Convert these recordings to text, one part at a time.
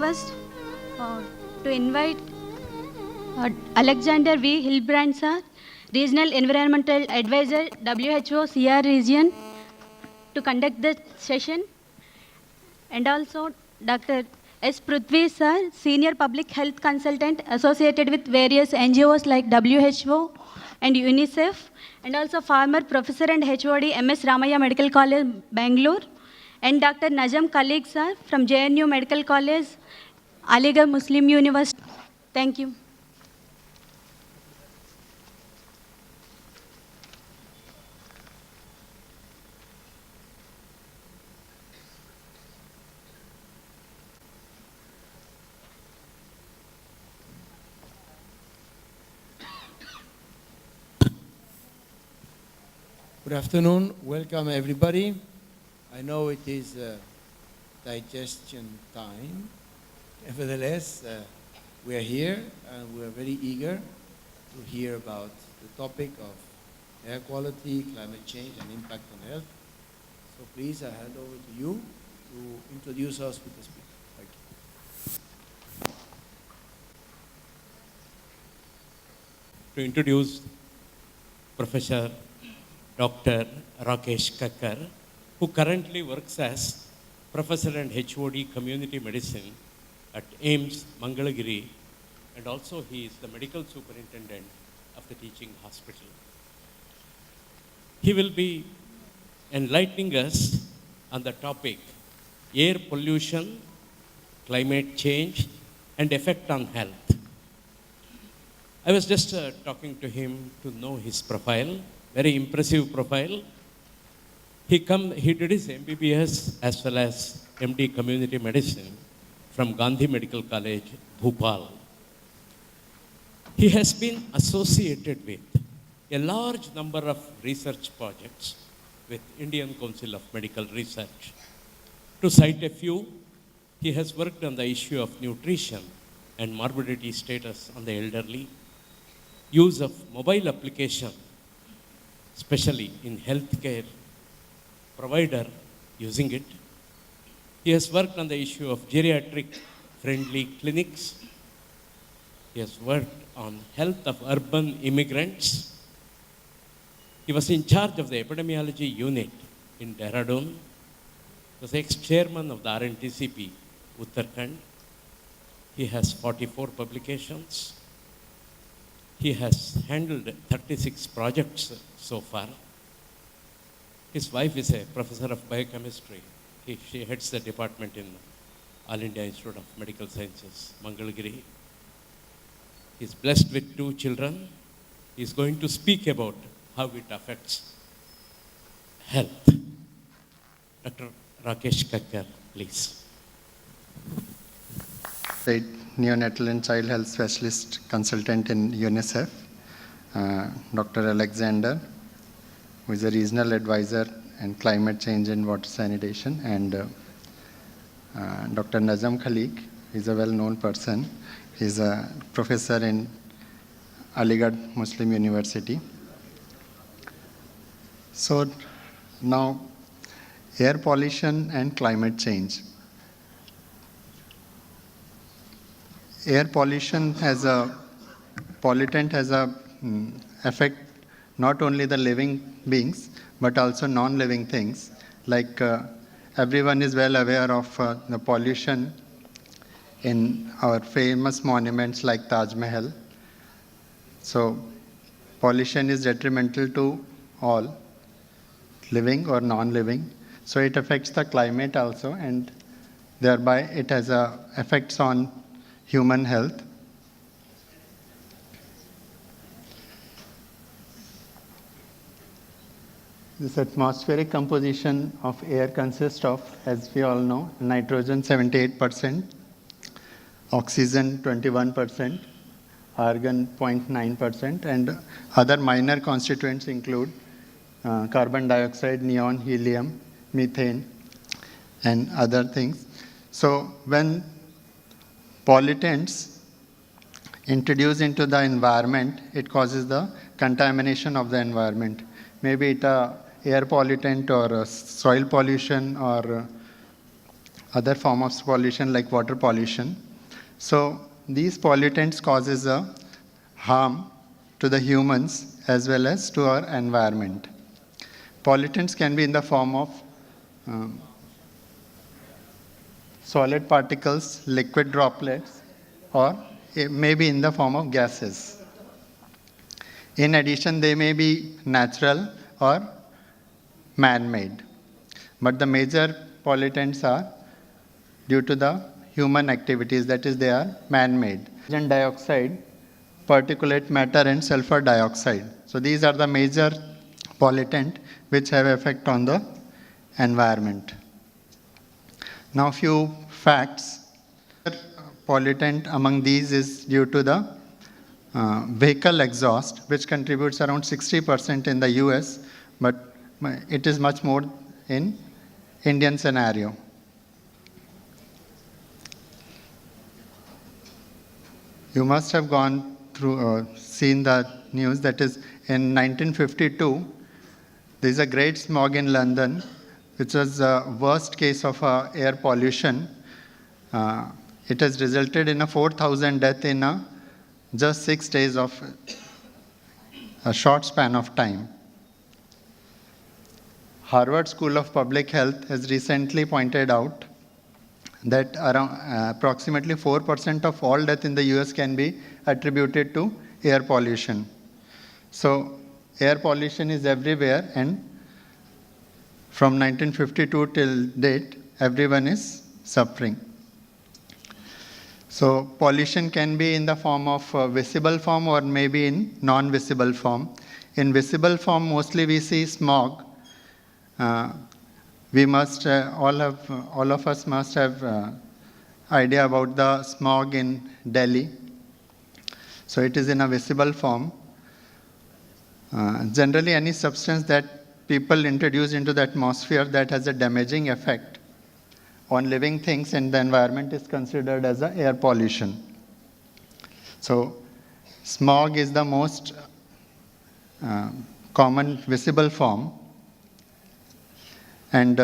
request to invite Alexander V. Hilbrand, sir, Regional Environmental Advisor, WHO CR Region, to conduct the session. And also Dr. S. Prithvi, sir, Senior Public Health Consultant associated with various NGOs like WHO and UNICEF, and also former Professor and HOD, MS Ramaya Medical College, Bangalore, and Dr. Najam Khalid, sir, from JNU Medical College, Aligarh Muslim University. Thank you. Good afternoon. Welcome, everybody. I know it is digestion time. Nevertheless, we are here and we are very eager to hear about the topic of air quality, climate change, and impact on health. So please, I hand over to you to introduce us with the speaker. Thank you. To introduce Professor Dr. Rakesh Kakkar, who currently works as Professor and HOD Community Medicine at AIIMS Mangalagiri, and also he is the Medical Superintendent of the Teaching Hospital. He will be enlightening us on the topic air pollution, climate change, and effect on health. I was just talking to him to know his profile. Very impressive profile. He did his MBBS as well as MD Community Medicine from Gandhi Medical College, Bhopal. He has been associated with a large number of research projects with Indian Council of Medical Research. To cite a few, he has worked on the issue of nutrition and morbidity status on the elderly, use of mobile application, especially in healthcare provider using it. He has worked on the issue of geriatric-friendly clinics. He has worked on health of urban immigrants. He was in charge of the epidemiology unit in Dehradun. He was ex-chairman of the RNTCP, Uttarakhand. He has 44 publications. He has handled 36 projects so far. His wife is a professor of biochemistry. She heads the department in All India Institute of Medical Sciences, Mangalagiri. He is blessed with 2 children. He is going to speak about how it affects health. Dr. Rakesh Kakkar, please. Neonatal and child health specialist consultant in UNICEF, Dr. Alexander, who is a regional advisor in climate change and water sanitation, and Dr. Najam Khalid, who is a well-known person. He is a professor in Aligarh Muslim University. So now, air pollution and climate change. Air pollution has a pollutant has a effect not only the living beings but also non-living things. Like everyone is well aware of the pollution in our famous monuments like Taj Mahal. So pollution is detrimental to all, living or non-living. So it affects the climate also, and thereby it has effects on human health. This atmospheric composition of air consists of, as we all know, nitrogen 78%, oxygen 21%, argon 0.9%, and other minor constituents include carbon dioxide, neon, helium, methane, and other things. So when pollutants introduced into the environment, it causes the contamination of the environment. Maybe it air pollutant or soil pollution or other form of pollution like water pollution. So these pollutants causes a harm to the humans as well as to our environment. Pollutants can be in the form of solid particles, liquid droplets, or it may be in the form of gases. In addition, they may be natural or man-made. But the major pollutants are due to the human activities, that is, they are man-made. Nitrogen dioxide, particulate matter, and sulfur dioxide. So these are the major pollutants which have effect on the environment. Now, few facts. Pollutant among these is due to the vehicle exhaust, which contributes around 60% in the US, but it is much more in Indian scenario. You must have gone through, seen the news, that is in 1952, there is a great smog in London, which was the worst case of air pollution. It has resulted in a 4,000 deaths in just 6 days of a short span of time. Harvard School of Public Health has recently pointed out that around approximately 4% of all death in the US can be attributed to air pollution. So air pollution is everywhere, and from 1952 till date, everyone is suffering. So pollution can be in the form of visible form or maybe in non-visible form. In visible form, mostly we see smog. We must all of us must have idea about the smog in Delhi. So it is in a visible form. Generally, any substance that people introduce into the atmosphere that has a damaging effect on living things and the environment is considered as a air pollution. So smog is the most common visible form. And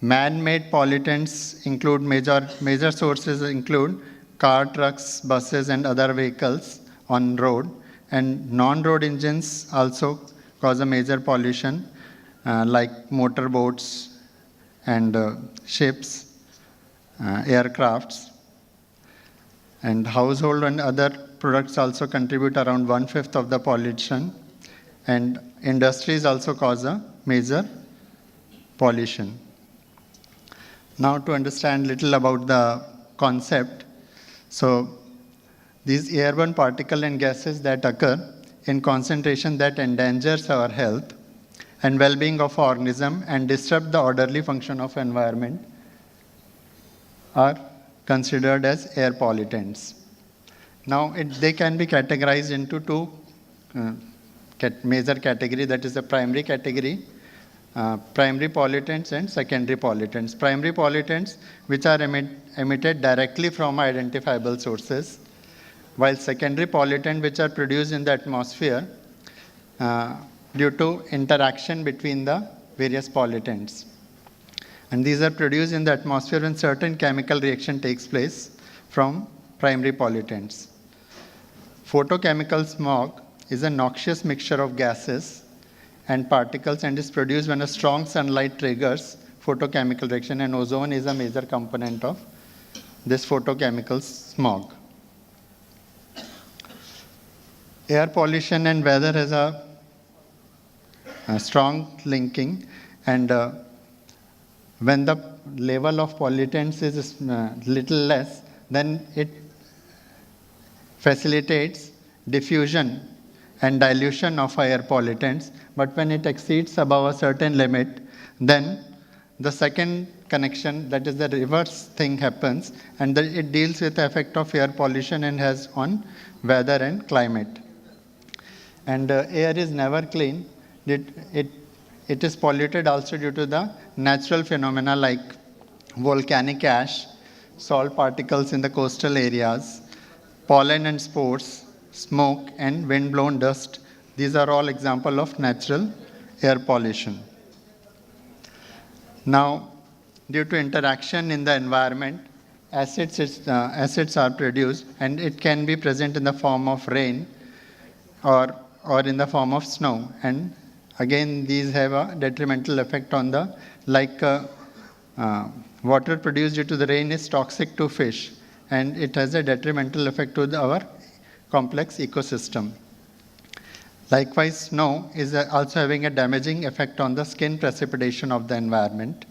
man-made pollutants include major sources include car, trucks, buses, and other vehicles on road. And non-road engines also cause a major pollution, like motorboats and ships, aircrafts. And household and other products also contribute around 1/5 of the pollution. And industries also cause a major pollution. Now to understand little about the concept. So these airborne particles and gases that occur in concentration that endangers our health and well-being of organism and disrupt the orderly function of environment are considered as air pollutants. Now they can be categorized into two major categories, that is the primary category, primary pollutants and secondary pollutants. Primary pollutants which are emitted directly from identifiable sources, while secondary pollutants which are produced in the atmosphere due to interaction between the various pollutants. And these are produced in the atmosphere when certain chemical reaction takes place from primary pollutants. Photochemical smog is a noxious mixture of gases and particles and is produced when a strong sunlight triggers photochemical reaction, and ozone is a major component of this photochemical smog. Air pollution and weather has a strong linking, and when the level of pollutants is little less, then it facilitates diffusion and dilution of air pollutants. But when it exceeds above a certain limit, then the second connection, that is the reverse thing, happens, and it deals with the effect of air pollution and has on weather and climate. And air is never clean. It is polluted also due to the natural phenomena like volcanic ash, salt particles in the coastal areas, pollen and spores, smoke, and wind-blown dust. These are all examples of natural air pollution. Now, due to interaction in the environment, acids are produced, and it can be present in the form of rain or in the form of snow. And again, these have a detrimental effect on the, water produced due to the rain is toxic to fish, and it has a detrimental effect to our complex ecosystem. Likewise, snow is also having a damaging effect on the skin precipitation of the environment,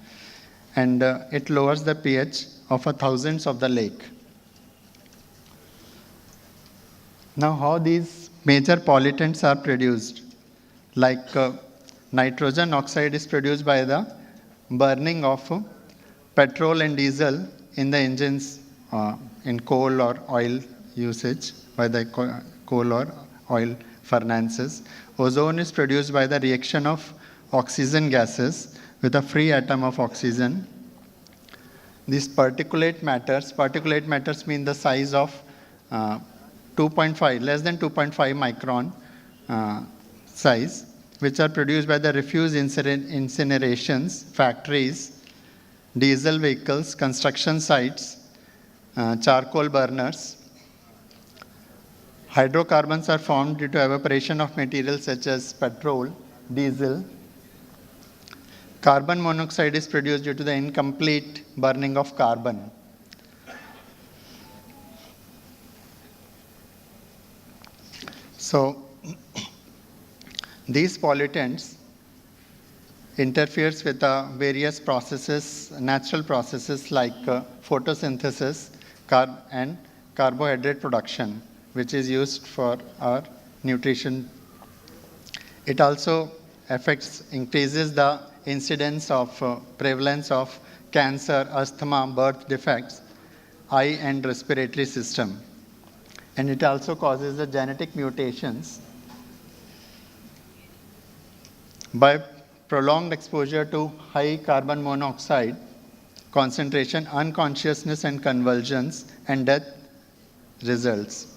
and it lowers the pH of thousands of the lake. Now, how these major pollutants are produced? Nitrogen oxide is produced by the burning of petrol and diesel in the engines in coal or oil usage, by the coal or oil furnaces. Ozone is produced by the reaction of oxygen gases with a free atom of oxygen. These particulate matters mean the size of 2.5, less than 2.5 micron size, which are produced by the refuse incinerations, factories, diesel vehicles, construction sites, charcoal burners. Hydrocarbons are formed due to evaporation of materials such as petrol, diesel. Carbon monoxide is produced due to the incomplete burning of carbon. So, these pollutants interferes with various processes, natural processes like photosynthesis and carbohydrate production, which is used for our nutrition. It also increases the incidence of prevalence of cancer, asthma, birth defects, eye and respiratory system. And it also causes the genetic mutations. By prolonged exposure to high carbon monoxide concentration, unconsciousness and convulsions and death results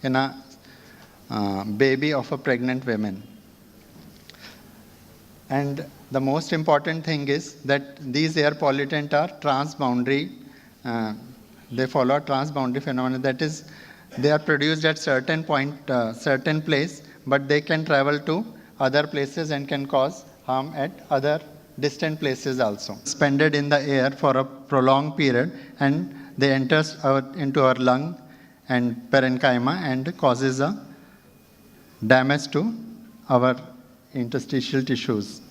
in a baby of a pregnant woman. And the most important thing is that these air pollutants are transboundary. They follow a transboundary phenomenon. That is, they are produced at certain point, certain place, but they can travel to other places and can cause harm at other distant places also. Suspended in the air for a prolonged period, and they enter into our lung and parenchyma and causes a damage to our interstitial tissues.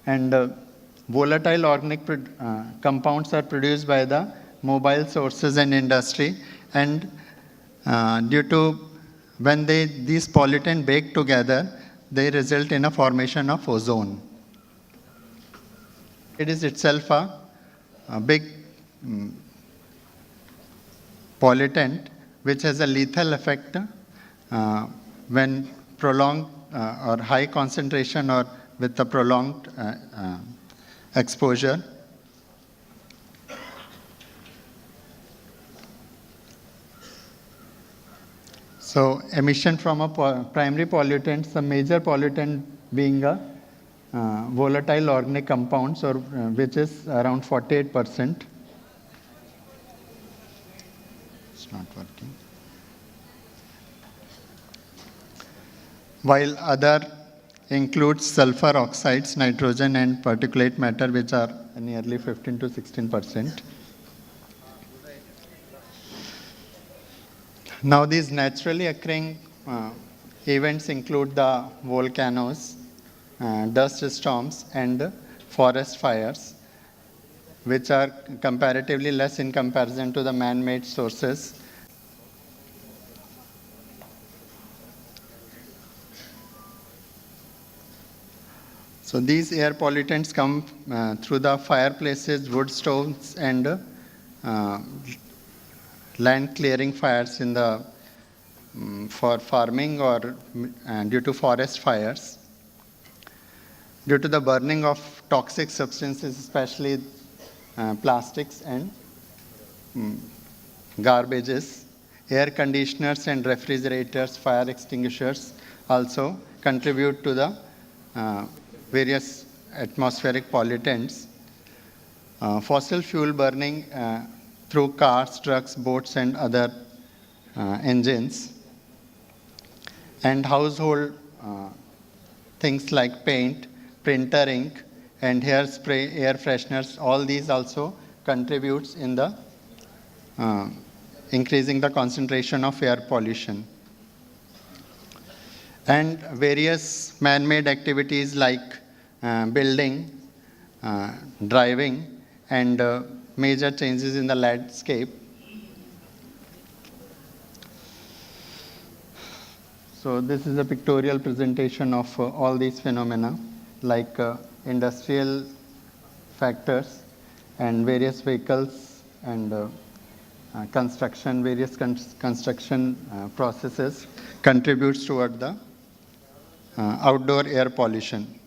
And volatile organic compounds are produced by the mobile sources and industry, and due to when these pollutants bake together, they result in a formation of ozone. It is itself a big pollutant which has a lethal effect when prolonged or high concentration or with the prolonged exposure. So emission from a primary pollutant, the major pollutant being a volatile organic compounds, or which is around 48%. It's not working. While other includes sulfur oxides, nitrogen and particulate matter, which are nearly 15 to 16%. Now these naturally occurring events include the volcanoes, dust storms and forest fires, which are comparatively less in comparison to the man-made sources. So these air pollutants come through the fireplaces, wood stoves, and land clearing fires in the for farming or due to forest fires. Due to the burning of toxic substances, especially plastics and garbages, air conditioners and refrigerators, fire extinguishers also contribute to the various atmospheric pollutants. Fossil fuel burning through cars, trucks, boats, and other engines, and household things like paint, printer ink, and hairspray, air fresheners, all these also contributes in the increasing the concentration of air pollution. And various man-made activities like building, driving, and major changes in the landscape. So this is a pictorial presentation of all these phenomena, like industrial factors and various vehicles and construction, various construction processes contributes toward the outdoor air pollution.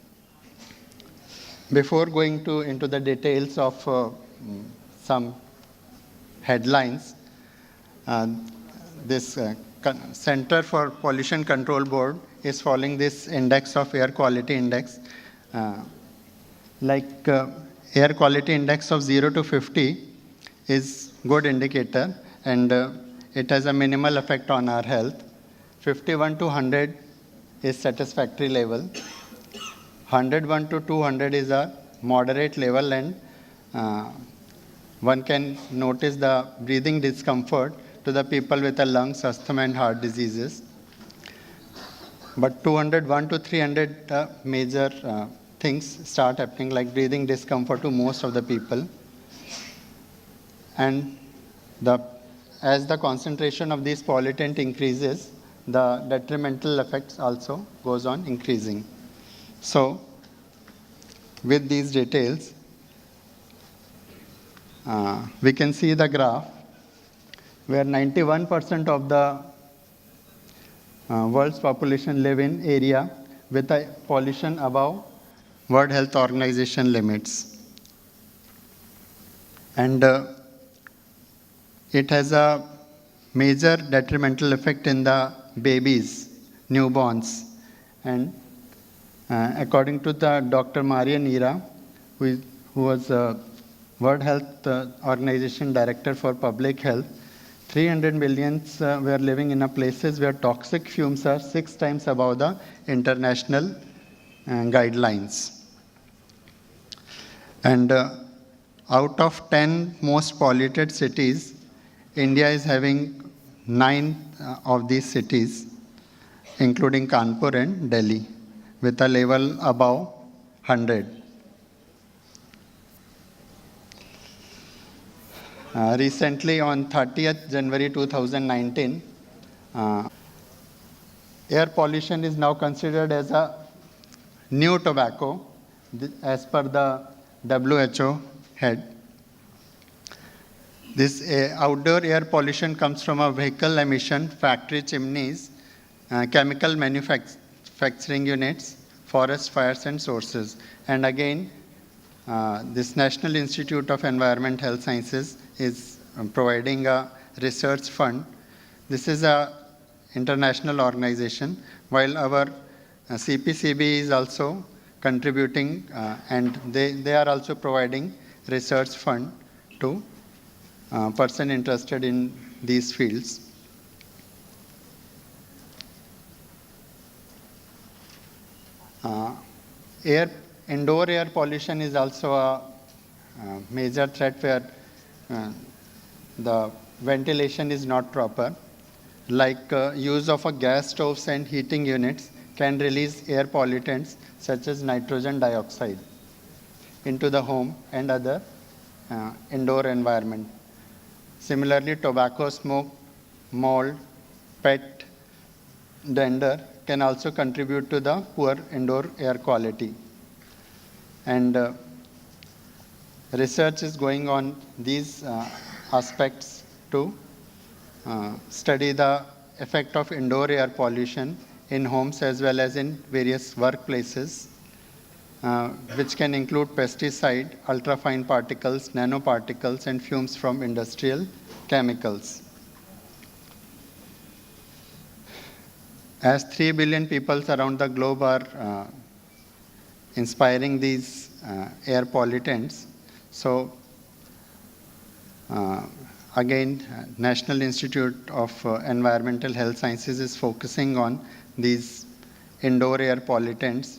Before going into the details of some headlines, this Center for Pollution Control Board is following this index of air quality index. Air quality index of 0 to 50 is good indicator, and it has a minimal effect on our health. 51 to 100 is satisfactory level. 101 to 200 is a moderate level, and one can notice the breathing discomfort to the people with the lungs, asthma, and heart diseases. But 201 to 300 major things start happening, like breathing discomfort to most of the people. And as the concentration of these pollutant increases, the detrimental effects also goes on increasing. So, with these details, we can see the graph where 91% of the world's population live in area with a pollution above World Health Organization limits. And it has a major detrimental effect in the babies, newborns. And according to the Dr. Maria Neira, who was World Health Organization Director for Public Health, 300 millions were living in a places where toxic fumes are 6 times above the international guidelines. And out of 10 most polluted cities, India is having 9 of these cities, including Kanpur and Delhi, with a level above 100. Recently, on 30th January 2019, air pollution is now considered as a new tobacco, as per the WHO head. This outdoor air pollution comes from a vehicle emission, factory chimneys, chemical manufacturing units, forest fires, and sources. And again, this National Institute of Environment Health Sciences is providing a research fund. This is an international organization, while our CPCB is also contributing, and they are also providing research fund to person interested in these fields. Indoor air pollution is also a major threat where the ventilation is not proper. Like use of a gas stoves and heating units can release air pollutants such as nitrogen dioxide into the home and other indoor environment. Similarly, tobacco smoke, mold, pet dander can also contribute to the poor indoor air quality. And research is going on these aspects to study the effect of indoor air pollution in homes as well as in various workplaces, which can include pesticide, ultrafine particles, nanoparticles, and fumes from industrial chemicals. As 3 billion people around the globe are inspiring these air pollutants, so again, National Institute of Environmental Health Sciences is focusing on these indoor air pollutants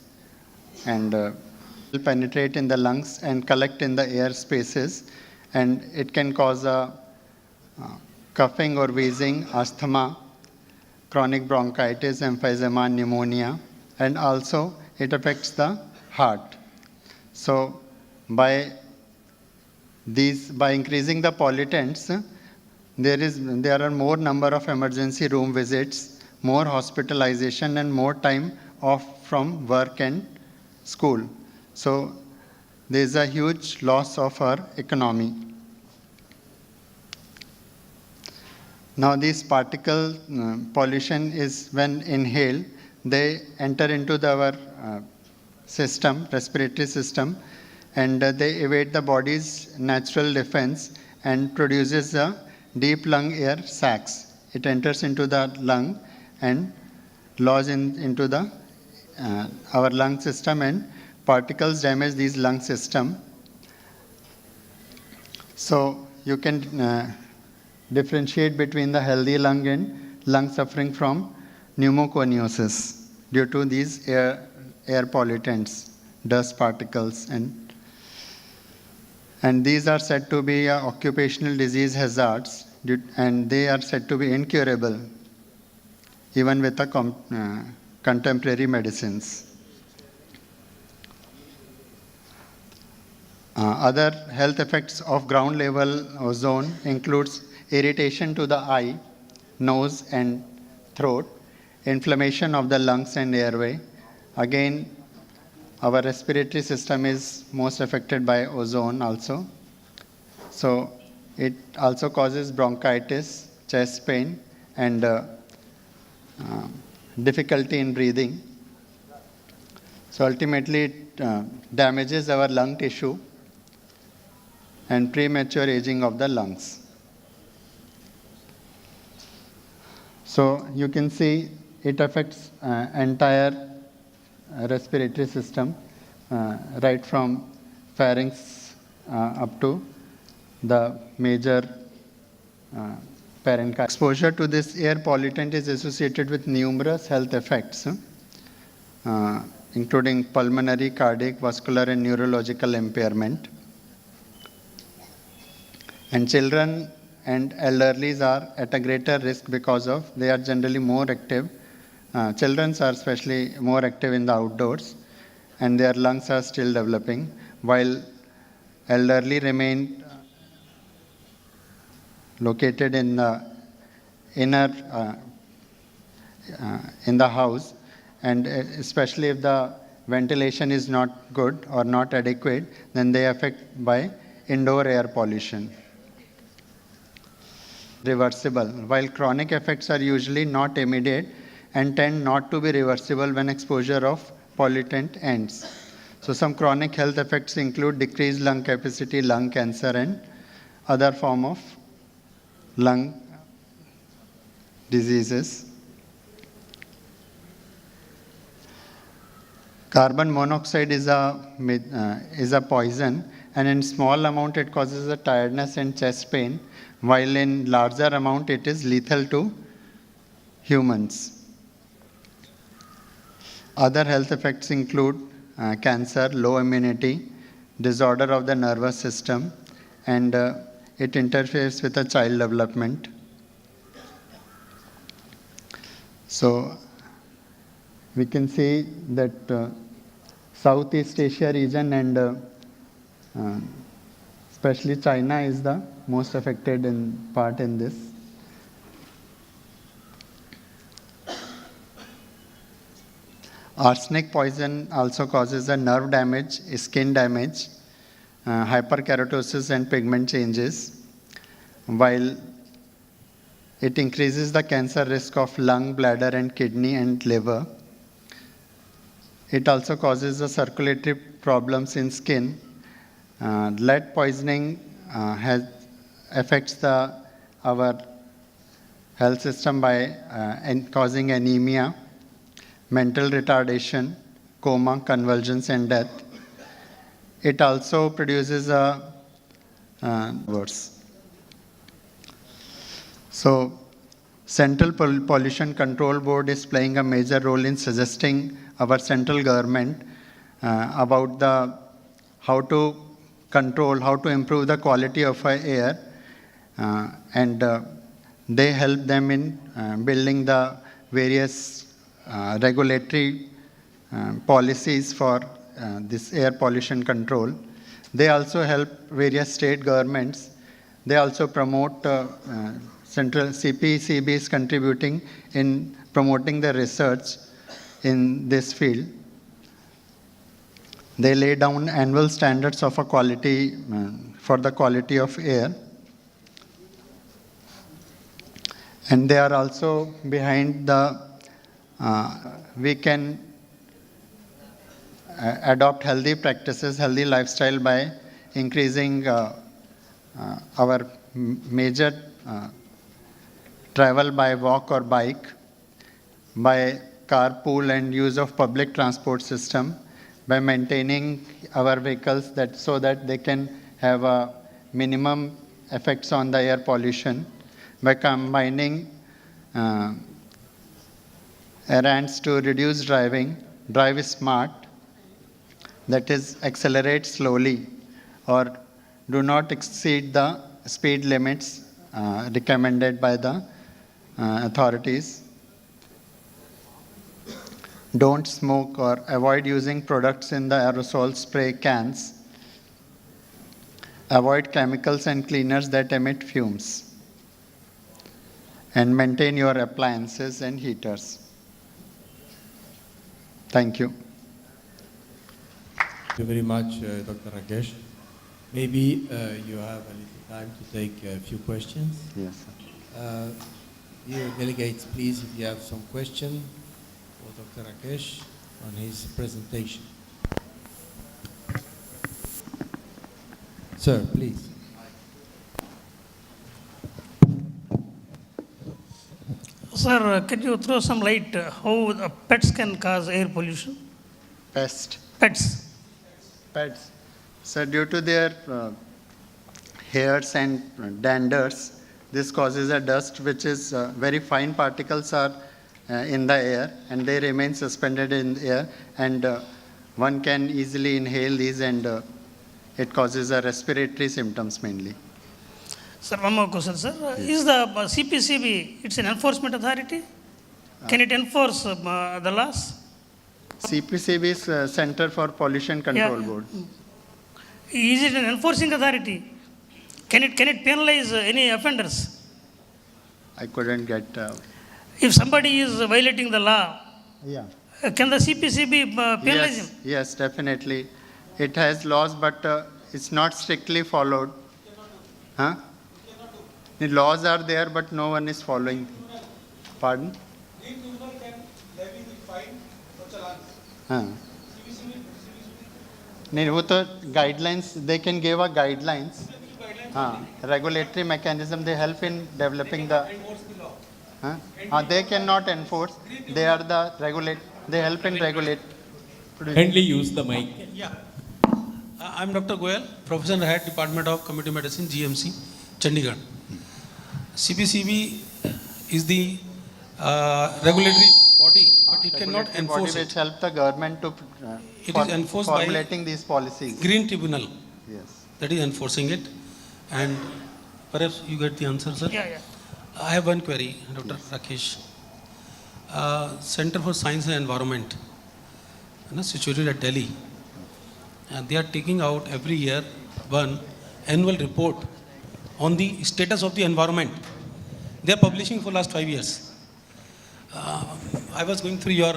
and will penetrate in the lungs and collect in the air spaces, and it can cause a coughing or wheezing, asthma, chronic bronchitis, emphysema, pneumonia, and also it affects the heart. So by increasing the pollutants, there are more number of emergency room visits, more hospitalization, and more time off from work and school. So there is a huge loss of our economy. Now this particle pollution is when inhaled, they enter into our system, respiratory system, and they evade the body's natural defense and produces the deep lung air sacs. It enters into the lung and lodges into the our lung system, and particles damage these lung system. So you can differentiate between the healthy lung and lung suffering from pneumoconiosis due to these air pollutants, dust particles, and these are said to be occupational disease hazards, and they are said to be incurable even with the contemporary medicines. Other health effects of ground level ozone includes irritation to the eye, nose and throat, inflammation of the lungs and airway. Again, our respiratory system is most affected by ozone also. So it also causes bronchitis, chest pain, and difficulty in breathing. So ultimately it damages our lung tissue and premature aging of the lungs. So you can see it affects entire respiratory system, right from pharynx up to the major parenchyma. Exposure to this air pollutant is associated with numerous health effects, including pulmonary, cardiac, vascular, and neurological impairment. And children and elderlies are at a greater risk because of they are generally more active. Children are especially more active in the outdoors, and their lungs are still developing, while elderly remain located in the inner in the house, and especially if the ventilation is not good or not adequate, then they are affected by indoor air pollution. Reversible, while chronic effects are usually not immediate and tend not to be reversible when exposure of pollutant ends. So some chronic health effects include decreased lung capacity, lung cancer, and other form of lung diseases. Carbon monoxide is a poison, and in small amount it causes a tiredness and chest pain, while in larger amount it is lethal to humans. Other health effects include cancer, low immunity, disorder of the nervous system, and it interferes with the child development. So we can see that Southeast Asia region and especially China is the most affected in this. Arsenic poison also causes a nerve damage, skin damage, hyperkeratosis and pigment changes, while it increases the cancer risk of lung, bladder and kidney and liver. It also causes the circulatory problems in skin. Lead poisoning affects our health system by causing anemia, mental retardation, coma, convulsions, and death. It also produces a worse. So, Central Pollution Control Board is playing a major role in suggesting our central government about how to control, how to improve the quality of our air, and they help them in building the various regulatory policies for this air pollution control. They also help various state governments. They also promote central CPCB is contributing in promoting the research in this field. They lay down annual standards of a quality for the quality of air. And they are also behind the, we can adopt healthy practices, healthy lifestyle by increasing our major travel by walk or bike, by carpool and use of public transport system, by maintaining our vehicles so that they can have a minimum effects on the air pollution, by combining errands to reduce driving, drive smart, that is accelerate slowly or do not exceed the speed limits recommended by the authorities. Don't smoke or avoid using products in the aerosol spray cans. Avoid chemicals and cleaners that emit fumes. And maintain your appliances and heaters. Thank you. Thank you very much, Dr. Rakesh. Maybe you have a little time to take a few questions. Yes, sir. Dear delegates, please, if you have some question for Dr. Rakesh on his presentation. Sir, please. Sir, can you throw some light how the pets can cause air pollution? Pest. Pets. Pets. So due to their hairs and danders, this causes a dust which is very fine particles are in the air and they remain suspended in the air and one can easily inhale these and it causes a respiratory symptoms mainly. Sir, one more question, sir. Yes. Is the CPCB, it's an enforcement authority? Can it enforce the laws? CPCB is Center for Pollution Control Board. Is it an enforcing authority? Can it penalize any offenders? I couldn't get... If somebody is violating the law, can the CPCB penalize him? Yes, definitely. It has laws, but it's not strictly followed. Huh? The laws are there, but no one is following. Pardon? नहीं वो तो guidelines they can give a guidelines regulatory mechanism they help in developing the they cannot enforce they are the regulate they help in regulate Kindly use the mic. I'm Dr. Goyal, Professor and Head Department of Community Medicine, GMC, Chandigarh. CPCB is the regulatory body, but it cannot enforce which help the government to it is enforced formulating by these policies. Green Tribunal. Yes. That is enforcing it. And perhaps you get the answer, sir. Yeah. I have one query, Dr. Rakesh. Center for Science and Environment, situated at Delhi. And they are taking out every year one annual report on the status of the environment. They are publishing for last 5 years. I was going through your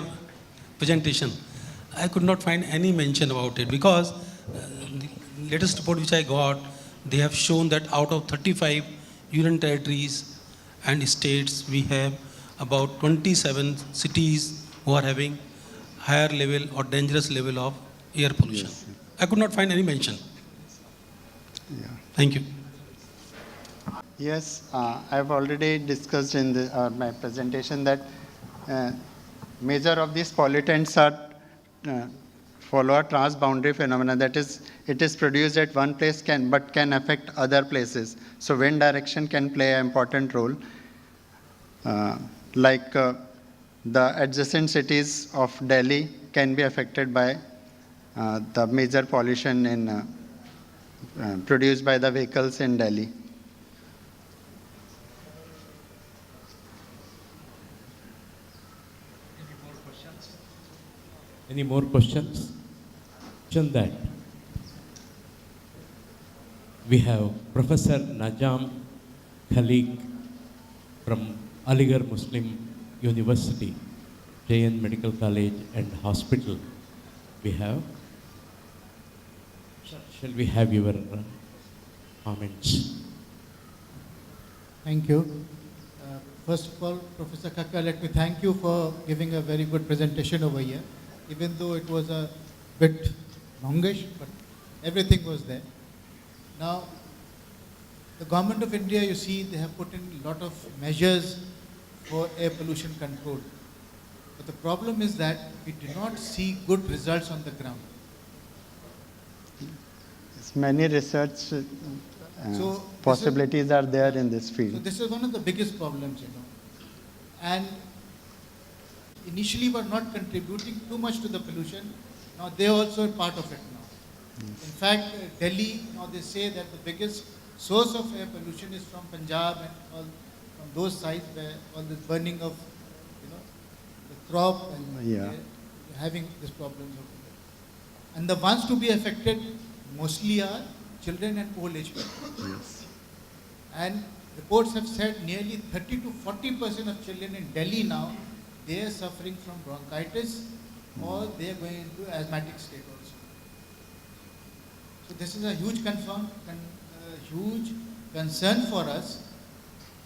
presentation. I could not find any mention about it because the latest report which I got, they have shown that out of 35 union territories and states, we have about 27 cities who are having higher level or dangerous level of air pollution. Yes. I could not find any mention. Yeah. Thank you. Yes, I've already discussed in my presentation that major of these pollutants are follow a transboundary phenomena. That is, it is produced at one place but can affect other places. So wind direction can play an important role. The adjacent cities of Delhi can be affected by the major pollution produced by the vehicles in Delhi. Any more questions? Question that. We have Professor Najam Khalik from Aligarh Muslim University, JN Medical College and Hospital. We have. Shall we have your comments? Thank you. First of all, Professor Kakkar, let me thank you for giving a very good presentation over here, even though it was a bit longish, but everything was there. Now, the Government of India, you see, they have put in a lot of measures for air pollution control. But the problem is that we do not see good results on the ground. Many research possibilities are there in this field. So this is one of the biggest problems, And initially were not contributing too much to the pollution. Now they are also a part of it now. In fact, Delhi, now they say that the biggest source of air pollution is from Punjab and all from those sides where all this burning of, the crop and they're having these problems over there. And the ones to be affected mostly are children and old age people. Yes. And reports have said nearly 30 to 40% of children in Delhi now, they are suffering from bronchitis or they are going into asthmatic state also. So this is a huge concern for us,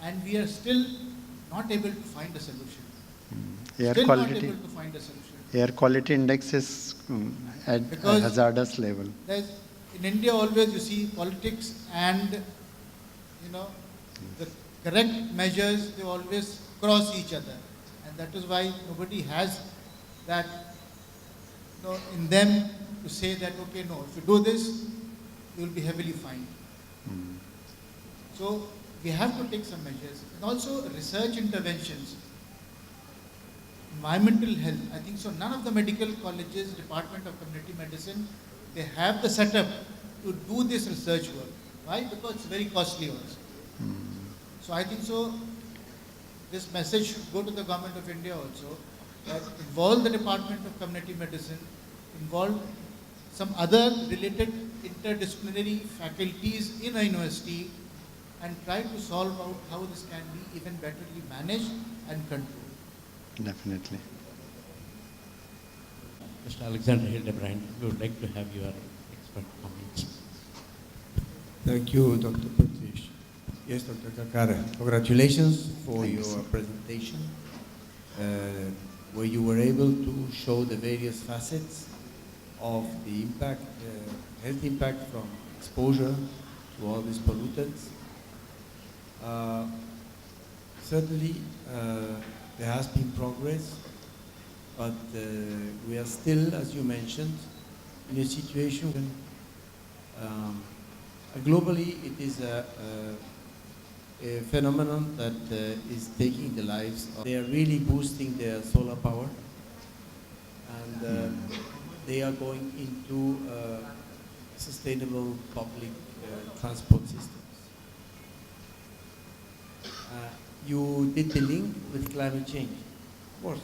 and we are still not able to find a solution. Air quality index is at a hazardous level. In India always you see politics and the correct measures, they always cross each other, and that is why nobody has that in them to say that okay, no, if you do this you will be heavily fined. So we have to take some measures, and also research interventions. Environmental health, I think so none of the medical colleges, Department of Community Medicine, they have the setup to do this research work. Why? Because it's very costly also. So I think so this message should go to the Government of India also, that involve the Department of Community Medicine, involve some other related interdisciplinary faculties in a university, and try to solve out how this can be even betterly managed and controlled. Definitely. Mr. Alexander Hildebrand, we would like to have your expert comments. Thank you, Dr. Pratish. Yes, Dr. Kakkar, congratulations for your presentation, where you were able to show the various facets of the impact, health impact from exposure to all these pollutants. Certainly, there has been progress, but we are still, as you mentioned, in a situation globally it is a phenomenon that is taking the lives of. They are really boosting their solar power, and they are going into sustainable public transport systems. You did the link with climate change. Of course,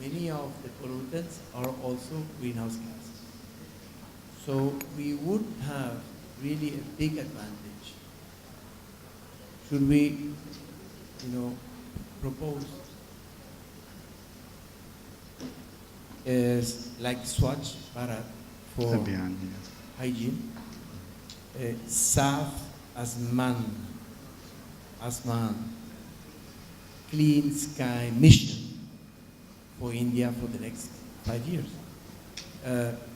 many of the pollutants are also greenhouse gases. So we would have really a big advantage should we, propose like Swachh Bharat for hygiene, Saf Asman, Clean Sky Mission for India for the next 5 years.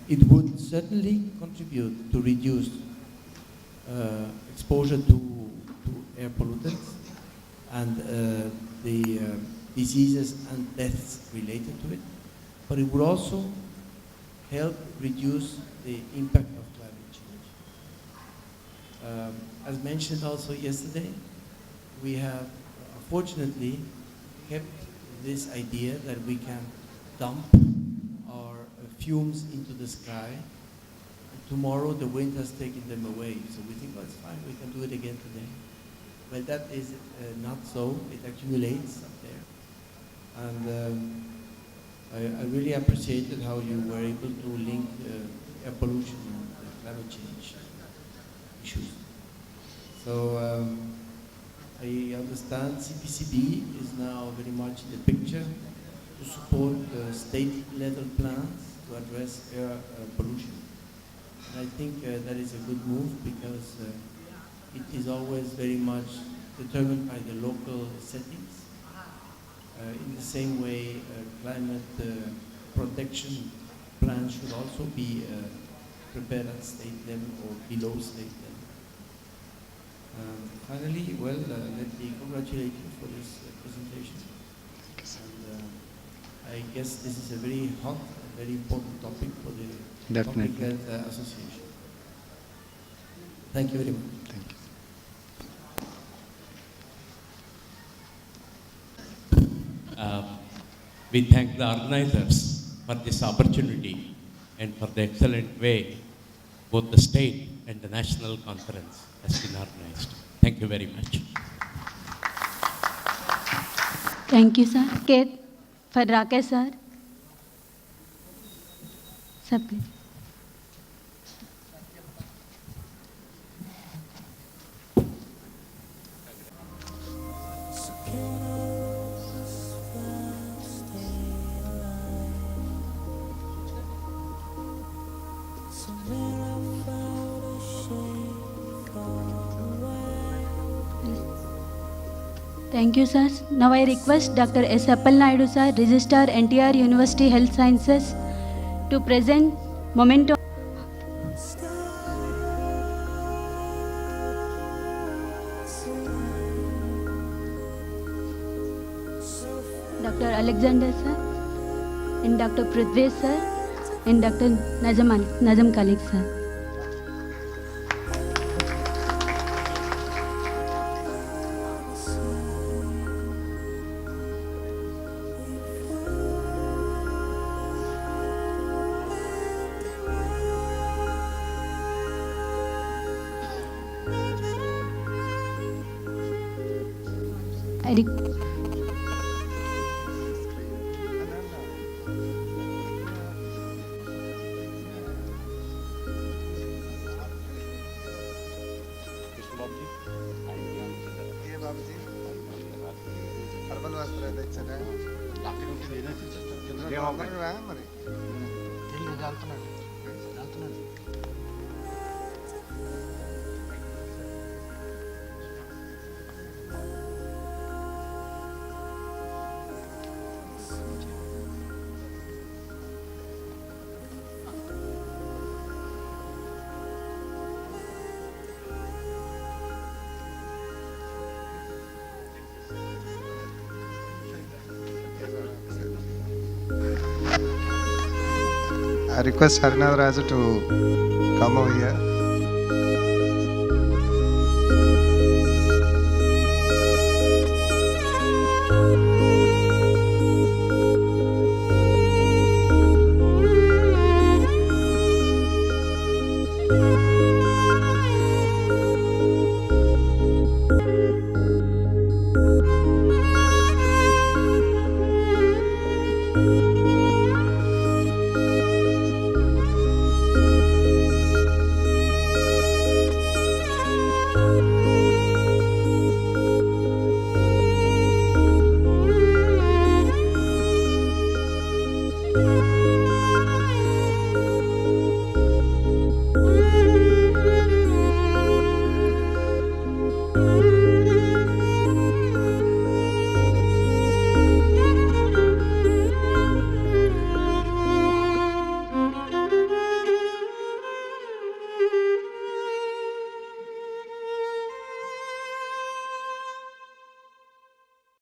It would certainly contribute to reduce exposure to air pollutants and the diseases and deaths related to it, but it would also help reduce the impact of climate change. As mentioned also yesterday, we have fortunately kept this idea that we can dump our fumes into the sky. Tomorrow the wind has taken them away, so we think, oh, it's fine, we can do it again today. Well, that is not so. It accumulates up there. And I really appreciated how you were able to link air pollution and climate change issues. So I understand CPCB is now very much in the picture to support state-level plans to address air pollution. And I think that is a good move because it is always very much determined by the local settings. In the same way, climate protection plans should also be prepared at state level or below state level. Finally, well, let me congratulate you for this presentation. And I guess this is a very hot and very important topic for the Public Health Association. Thank you very much. Thank you. We thank the organizers for this opportunity and for the excellent way both the state and the national conference has been organized. Thank you very much. Thank you, sir. Kate, for Rakesh, sir. Sir, please. Thank you, sir. Now I request Dr. S. Appal Naidu, sir, Registrar, NTR University Health Sciences, to present memento. Dr. Alexander, sir, and Dr. Prithvi, sir, and Dr. Nazam Kalik, sir. I request Harinath Raju to come over here.